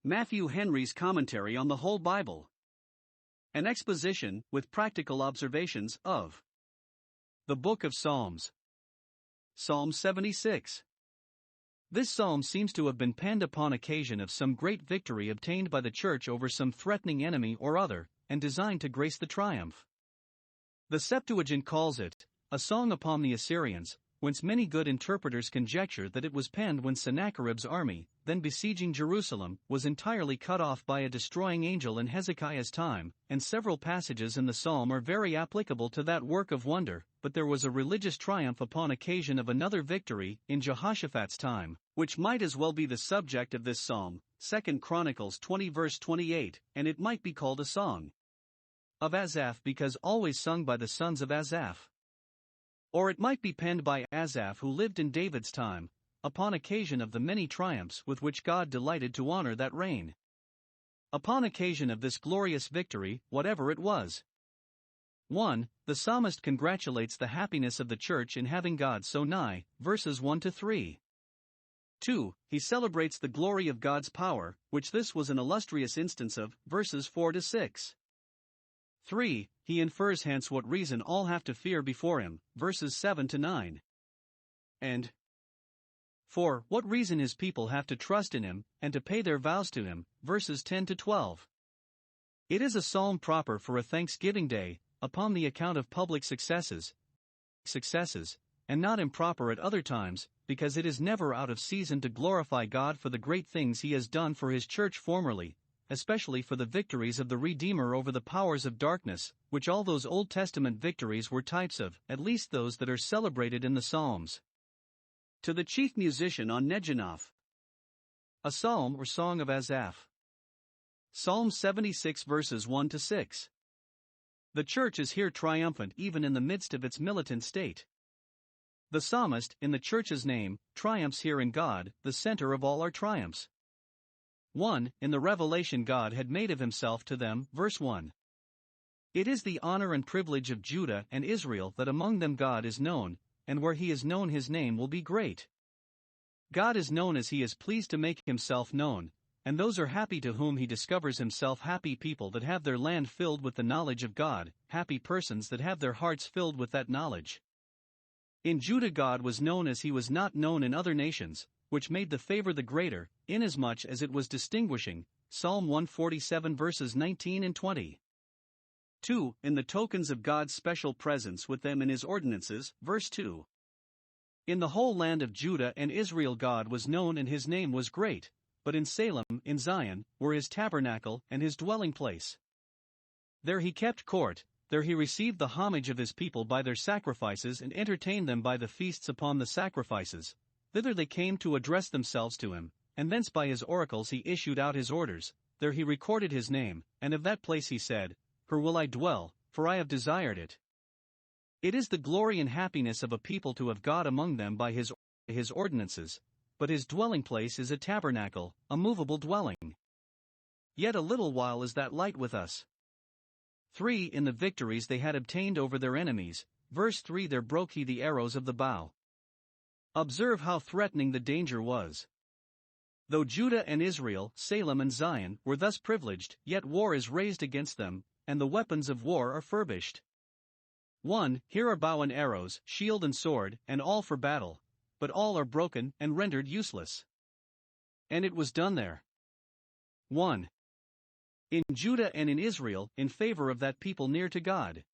Matthew Henry's Commentary on the Whole Bible. An exposition, with practical observations, of the Book of Psalms. Psalm 76. This psalm seems to have been penned upon occasion of some great victory obtained by the church over some threatening enemy or other, and designed to grace the triumph. The Septuagint calls it, a song upon the Assyrians, whence many good interpreters conjecture that it was penned when Sennacherib's army, then besieging Jerusalem, was entirely cut off by a destroying angel in Hezekiah's time, and several passages in the psalm are very applicable to that work of wonder. But there was a religious triumph upon occasion of another victory, in Jehoshaphat's time, which might as well be the subject of this psalm, 2 Chronicles 20 verse 28, and it might be called a song of Asaph because always sung by the sons of Asaph. Or it might be penned by Asaph who lived in David's time, upon occasion of the many triumphs with which God delighted to honor that reign. Upon occasion of this glorious victory, whatever it was. 1. The psalmist congratulates the happiness of the church in having God so nigh, verses 1 to 3. 2. He celebrates the glory of God's power, which this was an illustrious instance of, verses 4 to 6. 3. He infers hence what reason all have to fear before him, verses 7 to 9. And 4. What reason his people have to trust in him, and to pay their vows to him, verses 10 to 12. It is a psalm proper for a Thanksgiving Day, upon the account of public successes, and not improper at other times, because it is never out of season to glorify God for the great things he has done for his church formerly, especially for the victories of the Redeemer over the powers of darkness, which all those Old Testament victories were types of, at least those that are celebrated in the Psalms. To the chief musician on Neginoth. A psalm or song of Asaph. Psalm 76 verses 1 to 6. The church is here triumphant even in the midst of its militant state. The psalmist, in the church's name, triumphs here in God, the center of all our triumphs. 1. In the revelation God had made of himself to them, verse 1. It is the honor and privilege of Judah and Israel that among them God is known, and where he is known his name will be great. God is known as he is pleased to make himself known, and those are happy to whom he discovers himself, happy people that have their land filled with the knowledge of God, happy persons that have their hearts filled with that knowledge. In Judah God was known as he was not known in other nations, which made the favor the greater, inasmuch as it was distinguishing, Psalm 147 verses 19 and 20. 2. In the tokens of God's special presence with them in his ordinances, verse 2. In the whole land of Judah and Israel God was known and his name was great, but in Salem, in Zion, were his tabernacle and his dwelling place. There he kept court, there he received the homage of his people by their sacrifices and entertained them by the feasts upon the sacrifices. Thither they came to address themselves to him, and thence by his oracles he issued out his orders. There he recorded his name, and of that place he said, Here will I dwell, for I have desired it. It is the glory and happiness of a people to have God among them by his ordinances, but his dwelling place is a tabernacle, a movable dwelling. Yet a little while is that light with us. 3. In the victories they had obtained over their enemies, verse 3. There broke he the arrows of the bow. Observe how threatening the danger was. Though Judah and Israel, Salem and Zion, were thus privileged, yet war is raised against them, and the weapons of war are furbished. 1. Here are bow and arrows, shield and sword, and all for battle, but all are broken and rendered useless. And it was done there. 1. In Judah and in Israel, in favor of that people near to God.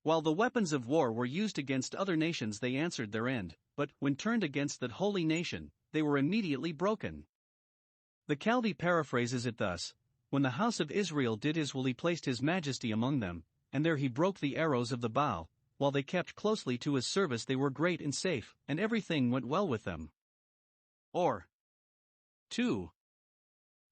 While the weapons of war were used against other nations, they answered their end, but, when turned against that holy nation, they were immediately broken. The Chaldee paraphrases it thus: When the house of Israel did his will, he placed his majesty among them, and there he broke the arrows of the bow. While they kept closely to his service, they were great and safe, and everything went well with them. Or 2.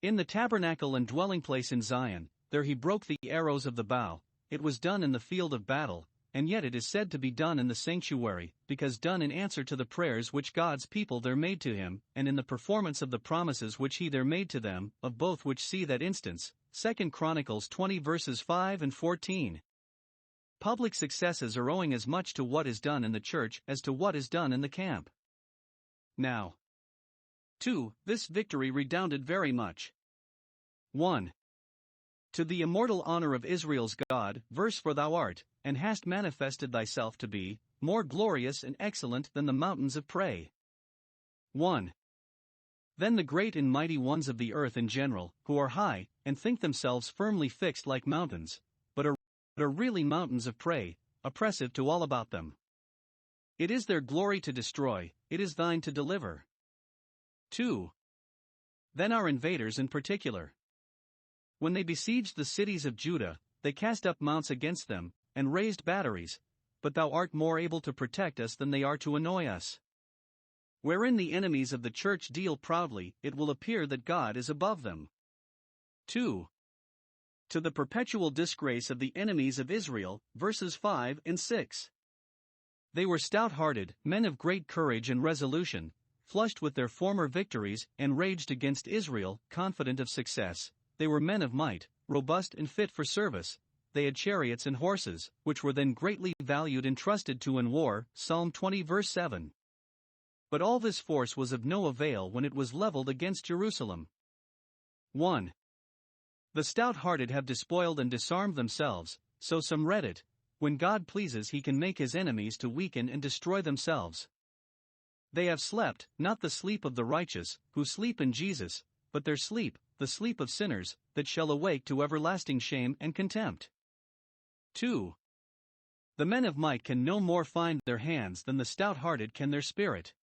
In the tabernacle and dwelling place in Zion, there he broke the arrows of the bow. It was done in the field of battle, and yet it is said to be done in the sanctuary, because done in answer to the prayers which God's people there made to him, and in the performance of the promises which he there made to them, of both which see that instance, 2 Chronicles 20 verses 5 and 14. Public successes are owing as much to what is done in the church as to what is done in the camp. Now, 2. This victory redounded very much. 1. To the immortal honor of Israel's God, verse for thou art, and hast manifested thyself to be, more glorious and excellent than the mountains of prey. 1. Then the great and mighty ones of the earth in general, who are high, and think themselves firmly fixed like mountains, but are really mountains of prey, oppressive to all about them. It is their glory to destroy, it is thine to deliver. 2. Then our invaders in particular. When they besieged the cities of Judah, they cast up mounts against them, and raised batteries, but thou art more able to protect us than they are to annoy us. Wherein the enemies of the church deal proudly, it will appear that God is above them. 2. To the perpetual disgrace of the enemies of Israel, verses 5 and 6. They were stout-hearted, men of great courage and resolution, flushed with their former victories, and raged against Israel, confident of success. They were men of might, robust and fit for service. They had chariots and horses, which were then greatly valued and trusted to in war, Psalm 20 verse 7. But all this force was of no avail when it was leveled against Jerusalem. 1. The stout-hearted have despoiled and disarmed themselves, so some read it. When God pleases, he can make his enemies to weaken and destroy themselves. They have slept, not the sleep of the righteous, who sleep in Jesus, but their sleep, the sleep of sinners, that shall awake to everlasting shame and contempt. 2. The men of might can no more find their hands than the stout-hearted can their spirit.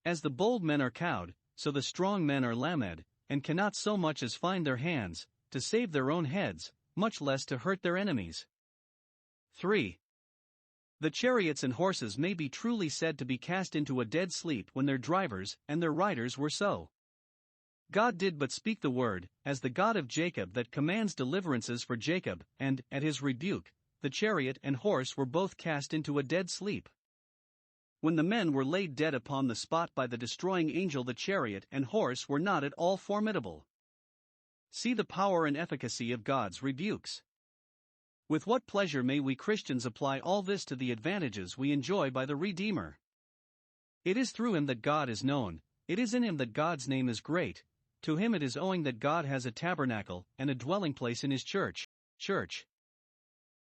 As the bold men are cowed, so the strong men are lamed, and cannot so much as find their hands, to save their own heads, much less to hurt their enemies. 3. The chariots and horses may be truly said to be cast into a dead sleep when their drivers and their riders were so. God did but speak the word, as the God of Jacob that commands deliverances for Jacob, and, at his rebuke, the chariot and horse were both cast into a dead sleep. When the men were laid dead upon the spot by the destroying angel, the chariot and horse were not at all formidable. See the power and efficacy of God's rebukes. With what pleasure may we Christians apply all this to the advantages we enjoy by the Redeemer. It is through him that God is known, it is in him that God's name is great, to him it is owing that God has a tabernacle and a dwelling place in his church.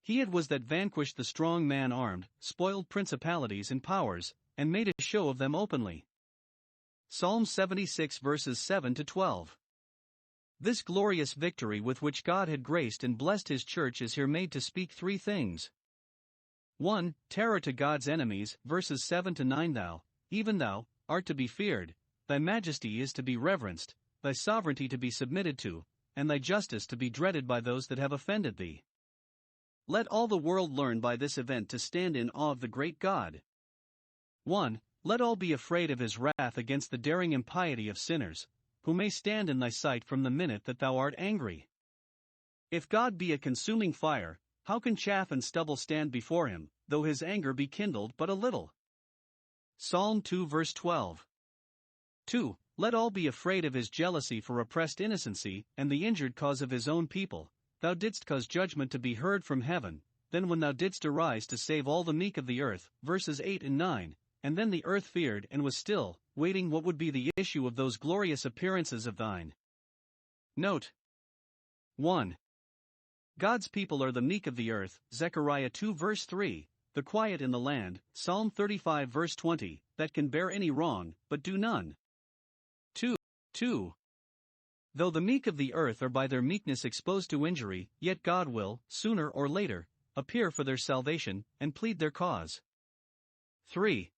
He it was that vanquished the strong man armed, spoiled principalities and powers, and made a show of them openly. Psalm 76 verses 7 to 12. This glorious victory with which God had graced and blessed his church is here made to speak three things. 1. Terror to God's enemies, verses 7 to 9. Thou, even thou, art to be feared, thy majesty is to be reverenced, thy sovereignty to be submitted to, and thy justice to be dreaded by those that have offended thee. Let all the world learn by this event to stand in awe of the great God. 1. Let all be afraid of his wrath against the daring impiety of sinners, who may stand in thy sight from the minute that thou art angry. If God be a consuming fire, how can chaff and stubble stand before him, though his anger be kindled but a little? Psalm 2 verse 12. 2. Let all be afraid of his jealousy for oppressed innocency, and the injured cause of his own people. Thou didst cause judgment to be heard from heaven, then when thou didst arise to save all the meek of the earth, verses 8 and 9, and then the earth feared and was still, waiting what would be the issue of those glorious appearances of thine. Note 1. God's people are the meek of the earth, Zechariah 2 verse 3, the quiet in the land, Psalm 35 verse 20, that can bear any wrong, but do none. 2. Though the meek of the earth are by their meekness exposed to injury, yet God will, sooner or later, appear for their salvation, and plead their cause. 3.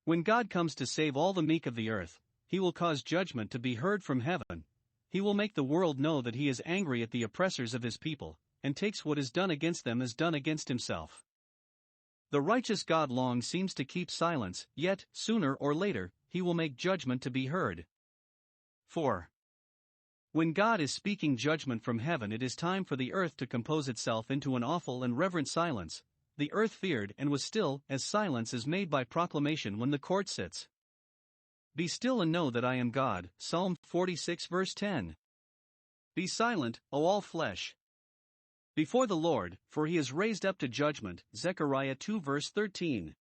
When God comes to save all the meek of the earth, he will cause judgment to be heard from heaven. He will make the world know that he is angry at the oppressors of his people, and takes what is done against them as done against himself. The righteous God long seems to keep silence, yet, sooner or later, he will make judgment to be heard. 4. When God is speaking judgment from heaven, it is time for the earth to compose itself into an awful and reverent silence. The earth feared and was still, as silence is made by proclamation when the court sits. Be still and know that I am God, Psalm 46 verse 10. Be silent, O all flesh, before the Lord, for he is raised up to judgment, Zechariah 2 verse 13.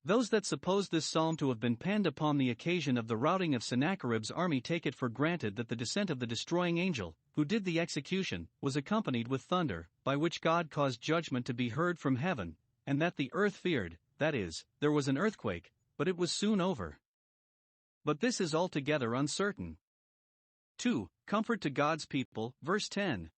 Those that suppose this psalm to have been penned upon the occasion of the routing of Sennacherib's army take it for granted that the descent of the destroying angel, who did the execution, was accompanied with thunder, by which God caused judgment to be heard from heaven, and that the earth feared, that is, there was an earthquake, but it was soon over. But this is altogether uncertain. 2. Comfort to God's people, verse 10.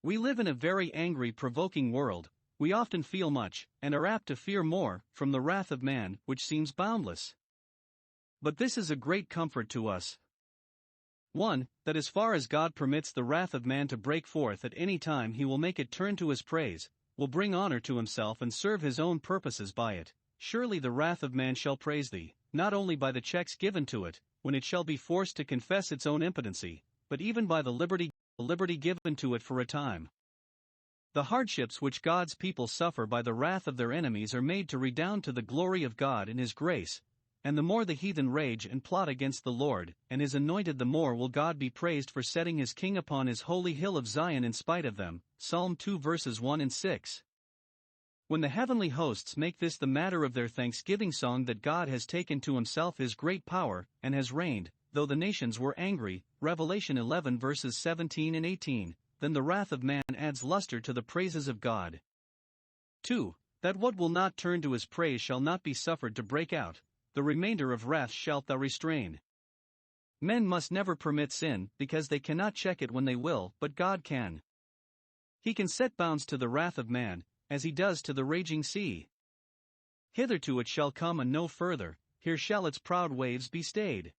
We live in a very angry, provoking world. We often feel much, and are apt to fear more, from the wrath of man, which seems boundless. But this is a great comfort to us. 1. That as far as God permits the wrath of man to break forth at any time, he will make it turn to his praise, will bring honor to himself and serve his own purposes by it. Surely the wrath of man shall praise thee, not only by the checks given to it, when it shall be forced to confess its own impotency, but even by the liberty given to it for a time. The hardships which God's people suffer by the wrath of their enemies are made to redound to the glory of God in his grace, and the more the heathen rage and plot against the Lord and his anointed, the more will God be praised for setting his king upon his holy hill of Zion in spite of them. Psalm 2 verses 1 and 6. When the heavenly hosts make this the matter of their thanksgiving song, that God has taken to himself his great power, and has reigned, though the nations were angry, Revelation 11 verses 17 and 18, then the wrath of man adds luster to the praises of God. 2. That what will not turn to his praise shall not be suffered to break out, the remainder of wrath shalt thou restrain. Men must never permit sin, because they cannot check it when they will, but God can. He can set bounds to the wrath of man, as he does to the raging sea. Hitherto it shall come and no further, here shall its proud waves be stayed.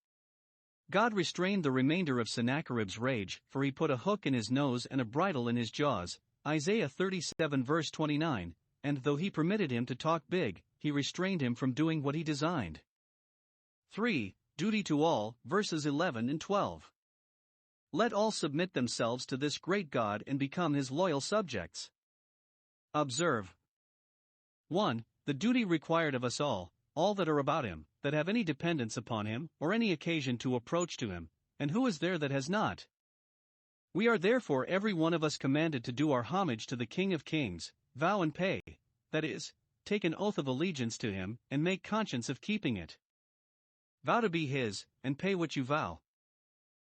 God restrained the remainder of Sennacherib's rage, for he put a hook in his nose and a bridle in his jaws, Isaiah 37 verse 29, and though he permitted him to talk big, he restrained him from doing what he designed. 3. Duty to all, verses 11 and 12. Let all submit themselves to this great God and become his loyal subjects. Observe. 1. The duty required of us all that are about him, that have any dependence upon him, or any occasion to approach to him, and who is there that has not? We are therefore every one of us commanded to do our homage to the King of Kings, vow and pay, that is, take an oath of allegiance to him, and make conscience of keeping it. Vow to be his, and pay what you vow.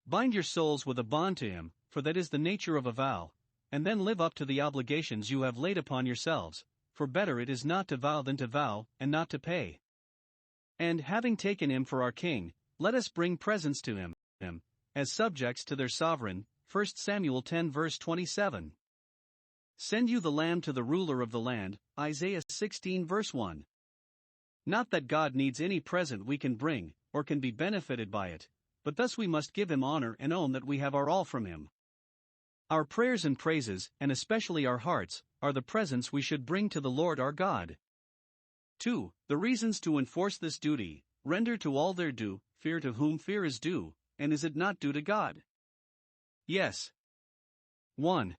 Bind your souls with a bond to him, for that is the nature of a vow, and then live up to the obligations you have laid upon yourselves, for better it is not to vow than to vow, and not to pay. And having taken him for our king, let us bring presents to him, as subjects to their sovereign. 1 Samuel 10 verse 27. Send you the lamb to the ruler of the land, Isaiah 16 verse 1. Not that God needs any present we can bring, or can be benefited by it, but thus we must give him honor and own that we have our all from him. Our prayers and praises, and especially our hearts, are the presents we should bring to the Lord our God. 2. The reasons to enforce this duty: render to all their due, fear to whom fear is due, and is it not due to God? Yes. 1.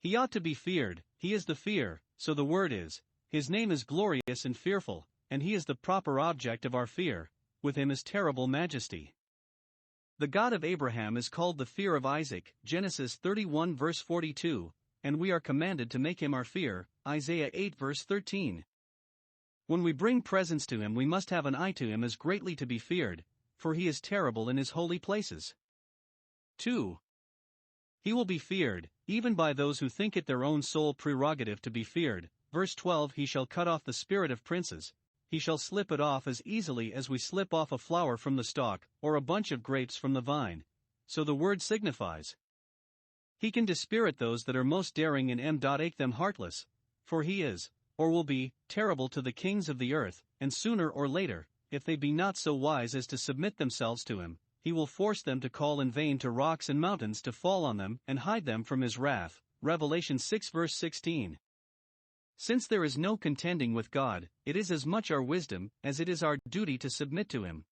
He ought to be feared, he is the fear, so the word is, his name is glorious and fearful, and he is the proper object of our fear, with him is terrible majesty. The God of Abraham is called the fear of Isaac, Genesis 31 verse 42, and we are commanded to make him our fear, Isaiah 8 verse 13. When we bring presents to him, we must have an eye to him as greatly to be feared, for he is terrible in his holy places. 2. He will be feared, even by those who think it their own sole prerogative to be feared. Verse 12. He shall cut off the spirit of princes, he shall slip it off as easily as we slip off a flower from the stalk, or a bunch of grapes from the vine. So the word signifies. He can dispirit those that are most daring and make them heartless, for he is, or will be, terrible to the kings of the earth, and sooner or later, if they be not so wise as to submit themselves to him, he will force them to call in vain to rocks and mountains to fall on them and hide them from his wrath. Revelation 6 verse 16. Since there is no contending with God, it is as much our wisdom as it is our duty to submit to him.